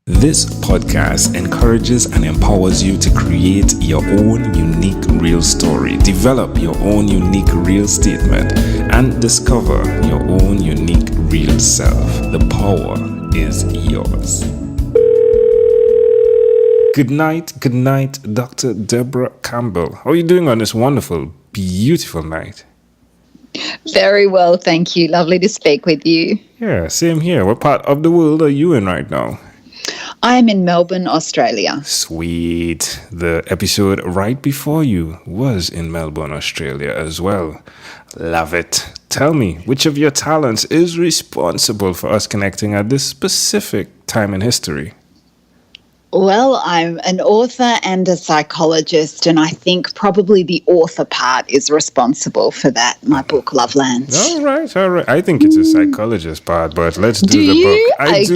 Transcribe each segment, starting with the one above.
This podcast encourages and empowers you to create your own unique real story, develop your own unique real statement, and discover your own unique real self. The power is yours. Good night, Dr. Debra Campbell. How are you doing on this wonderful, beautiful night? Very well, thank you. Lovely to speak with you. Yeah, same here. What part of the world are you in right now? I'm in Melbourne, Australia. Sweet. The episode right before you was in Melbourne, Australia as well. Love it. Tell me, which of your talents is responsible for us connecting at this specific time in history? Well, I'm an author and a psychologist, and I think probably the author part is responsible for that, my book, Lovelands. All right. I think it's a psychologist part, but let's do the you? book. I okay, do.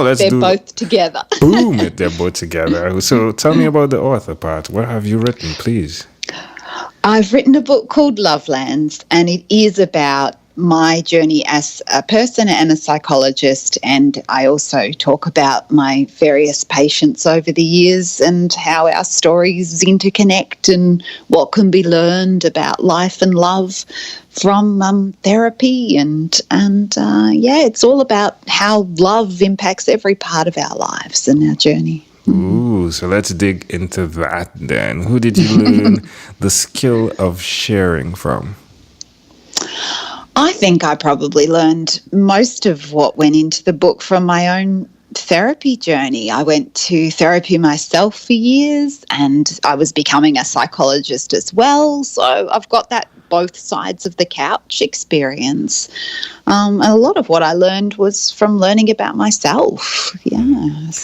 Let's they're do. They're both together. Boom, they're both together. So tell me about the author part. What have you written, please? I've written a book called Lovelands, and it is about my journey as a person and a psychologist, and I also talk about my various patients over the years and how our stories interconnect and what can be learned about life and love from therapy and it's all about how love impacts every part of our lives and our journey. Ooh, so let's dig into that then. Who did you learn the skill of sharing from? I think I probably learned most of what went into the book from my own therapy journey. I went to therapy myself for years, and I was becoming a psychologist as well. So I've got that both sides of the couch experience. And a lot of what I learned was from learning about myself,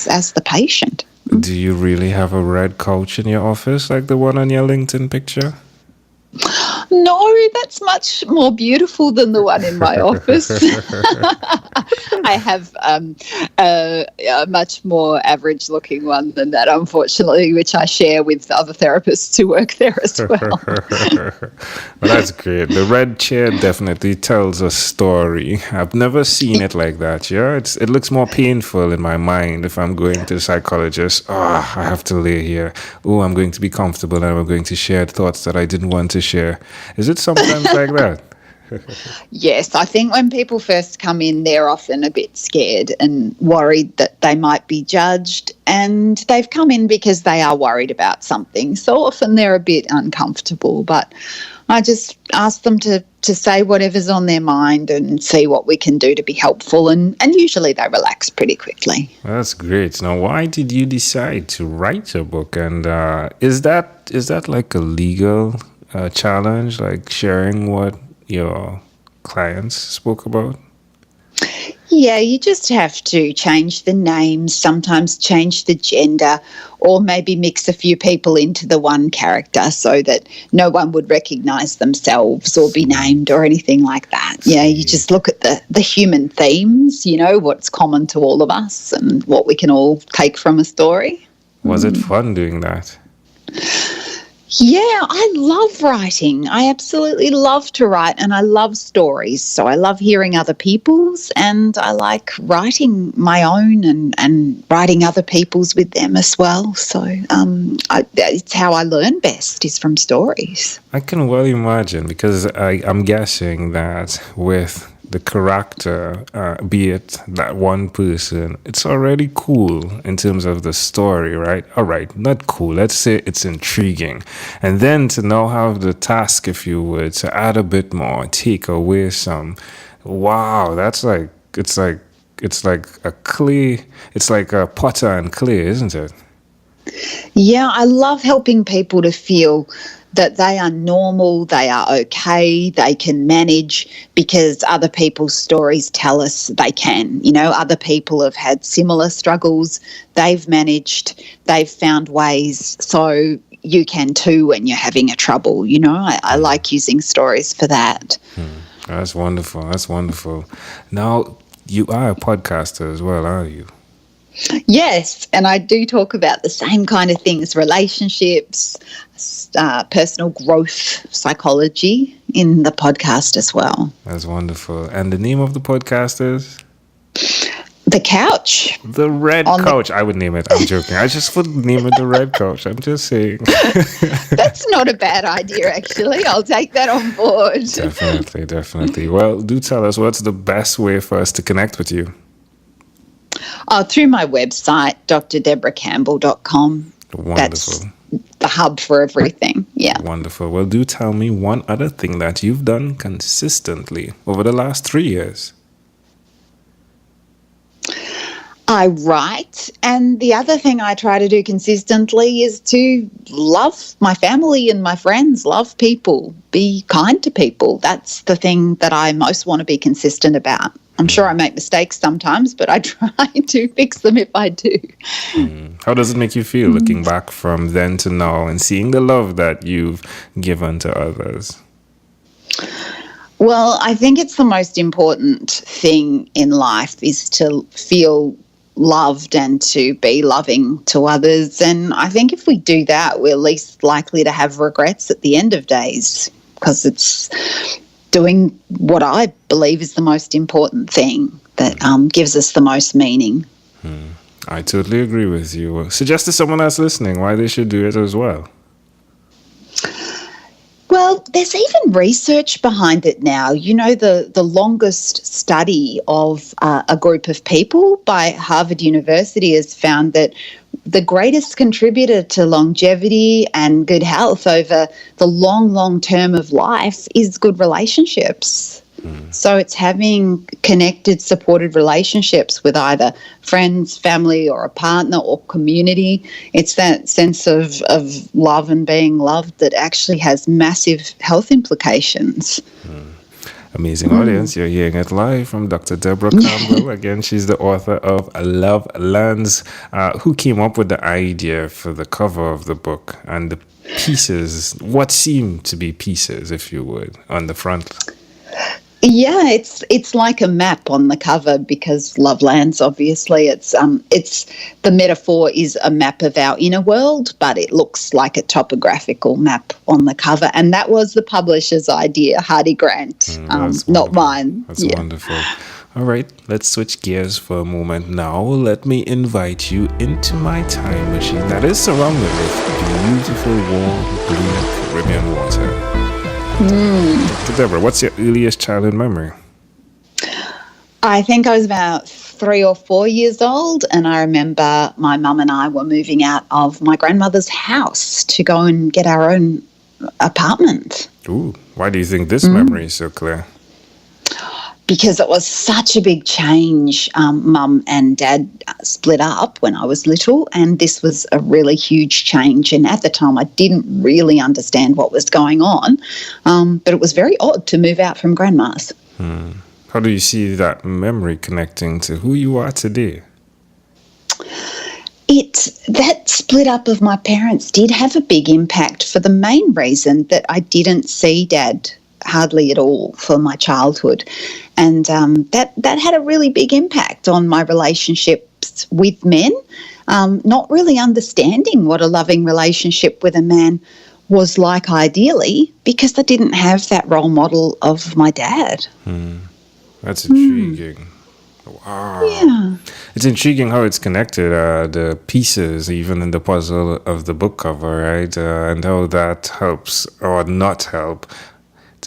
as the patient. Do you really have a red couch in your office like the one on your LinkedIn picture? No, that's much more beautiful than the one in my office. I have a much more average-looking one than that, unfortunately, which I share with other therapists who work there as well. Well, that's great. The red chair definitely tells a story. I've never seen it like that. Yeah, it looks more painful in my mind if I'm going to the psychologist. I have to lay here. I'm going to be comfortable and I'm going to share thoughts that I didn't want to share. Is it sometimes like that? Yes, I think when people first come in, they're often a bit scared and worried that they might be judged, and they've come in because they are worried about something. So often they're a bit uncomfortable, but I just ask them to say whatever's on their mind and see what we can do to be helpful, and usually they relax pretty quickly. That's great. Now, why did you decide to write a book, and is that like a legal challenge, like sharing what your clients spoke about? Yeah, you just have to change the names, sometimes change the gender, or maybe mix a few people into the one character so that no one would recognise themselves or be named or anything like that. Yeah, you just look at the human themes, what's common to all of us and what we can all take from a story. Was it fun doing that? Yeah, I love writing. I absolutely love to write, and I love stories. So I love hearing other people's, and I like writing my own and writing other people's with them as well. So it's how I learn best, is from stories. I can well imagine, because I'm guessing that with the character, be it that one person, it's already cool in terms of the story, right? All right, not cool. Let's say it's intriguing. And then to now have the task, if you would, to add a bit more, take away some. Wow, that's like, it's like a clay, it's like a potter and clay, isn't it? Yeah, I love helping people to feel that they are normal, they are okay, they can manage, because other people's stories tell us they can. Other people have had similar struggles, they've managed, they've found ways, so you can too when you're having a trouble. I like using stories for that. That's wonderful. Now, you are a podcaster as well, aren't you? Yes, and I do talk about the same kind of things, relationships, personal growth, psychology in the podcast as well. That's wonderful. And the name of the podcast is? The couch. The red couch. I would name it. I'm joking. I just would name it the red couch. I'm just saying. That's not a bad idea, actually. I'll take that on board. Definitely. Well, do tell us, what's the best way for us to connect with you? Through my website, drdebracampbell.com. Wonderful. That's the hub for everything. Yeah. Wonderful. Well, do tell me one other thing that you've done consistently over the last 3 years. I write, and the other thing I try to do consistently is to love my family and my friends, love people, be kind to people. That's the thing that I most want to be consistent about. I'm sure I make mistakes sometimes, but I try to fix them if I do. How does it make you feel looking back from then to now and seeing the love that you've given to others? Well, I think it's the most important thing in life is to feel loved and to be loving to others. And I think if we do that, we're least likely to have regrets at the end of days, because it's doing what I believe is the most important thing that gives us the most meaning. I totally agree with you. Suggest to someone else listening why they should do it as well. Well, there's even research behind it now. You know, the longest study of a group of people by Harvard University has found that the greatest contributor to longevity and good health over the long term of life is good relationships. So it's having connected, supported relationships with either friends, family, or a partner or community. It's that sense of love and being loved that actually has massive health implications. Amazing audience. You're hearing it live from Dr. Debra Campbell. Again, she's the author of Lovelands, who came up with the idea for the cover of the book and the pieces, what seem to be pieces, if you would, on the front. Yeah, it's like a map on the cover, because Lovelands, obviously, it's the metaphor is a map of our inner world, but it looks like a topographical map on the cover, and that was the publisher's idea, Hardy Grant, not mine. That's wonderful. All right, let's switch gears for a moment now. Let me invite you into my time machine that is surrounded with beautiful, warm, blue Caribbean water. Debra, what's your earliest childhood memory? I think I was about 3 or 4 years old, and I remember my mum and I were moving out of my grandmother's house to go and get our own apartment. Ooh, why do you think this memory is so clear? Because it was such a big change. Mum and Dad split up when I was little, and this was a really huge change. And at the time, I didn't really understand what was going on, but it was very odd to move out from Grandma's. How do you see that memory connecting to who you are today? That split up of my parents did have a big impact, for the main reason that I didn't see Dad hardly at all for my childhood, and that had a really big impact on my relationships with men, not really understanding what a loving relationship with a man was like ideally, because I didn't have that role model of my dad. That's intriguing. Wow. Yeah. It's intriguing how it's connected, the pieces, even in the puzzle of the book cover, right? And how that helps or not help.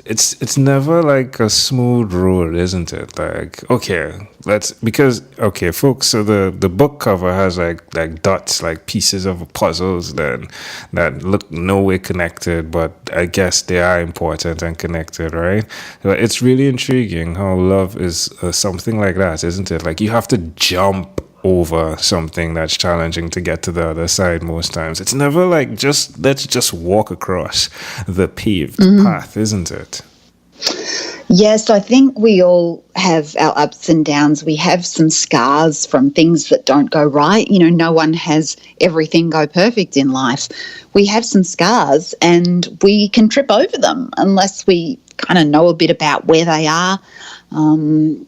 It's never like a smooth road, isn't it? Like, folks, so the book cover has like dots, like pieces of puzzles that look no way connected, but I guess they are important and connected, right? But it's really intriguing how love is something like that, isn't it? Like, you have to jump over something that's challenging to get to the other side most times. It's never like let's just walk across the paved path, isn't it? Yes, I think we all have our ups and downs. We have some scars from things that don't go right. You know, no one has everything go perfect in life. We have some scars, and we can trip over them unless we kind of know a bit about where they are.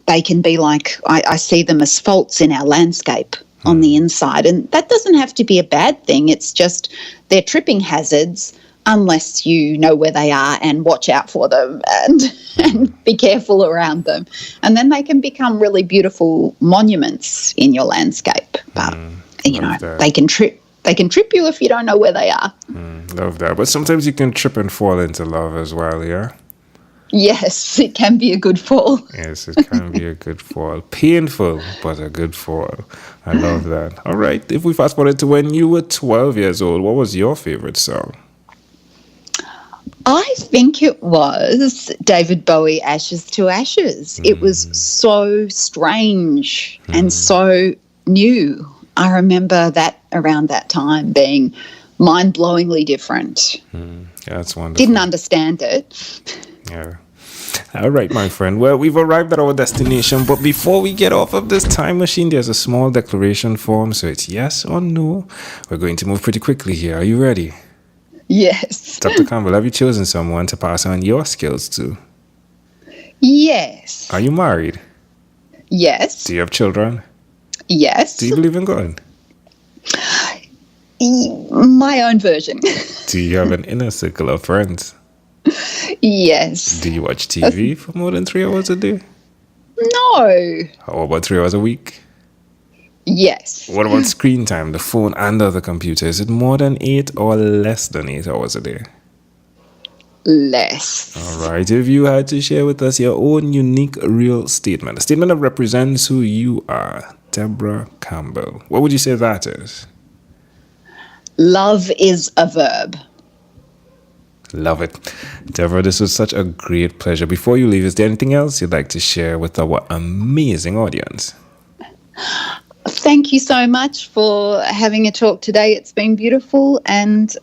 They can be like, I see them as faults in our landscape on the inside, and that doesn't have to be a bad thing. It's just they're tripping hazards unless you know where they are and watch out for them and be careful around them. And then they can become really beautiful monuments in your landscape. But, they can trip. They can trip you if you don't know where they are. Love that. But sometimes you can trip and fall into love as well, yeah? Yes, it can be a good fall. Yes, it can be a good fall. Painful, but a good fall. I love that. All right. If we fast forward to when you were 12 years old, what was your favorite song? I think it was David Bowie, Ashes to Ashes. It was so strange and so new. I remember that around that time being mind-blowingly different. Yeah, that's wonderful. Didn't understand it. Yeah. All right, my friend. Well, we've arrived at our destination, but before we get off of this time machine, there's a small declaration form, so it's yes or no. We're going to move pretty quickly here. Are you ready? Yes. Dr. Campbell, have you chosen someone to pass on your skills to? Yes. Are you married? Yes. Do you have children? Yes. Do you believe in God? My own version. Do you have an inner circle of friends? Yes. Do you watch TV for more than 3 hours a day? No. How about 3 hours a week? Yes. What about screen time, the phone and the computer? Is it more than 8 or less than 8 hours a day? Less. All right. If you had to share with us your own unique real statement, a statement that represents who you are, Debra Campbell, what would you say that is? Love is a verb. Love it. Debra, this was such a great pleasure. Before you leave, is there anything else you'd like to share with our amazing audience? Thank you so much for having a talk today. It's been beautiful, and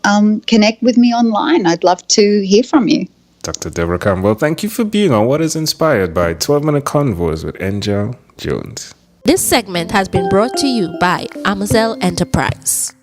connect with me online. I'd love to hear from you. Dr. Debra Campbell, thank you for being on What is Inspired by 12-Minute Convos with Angel Jones. This segment has been brought to you by Amazel Enterprise.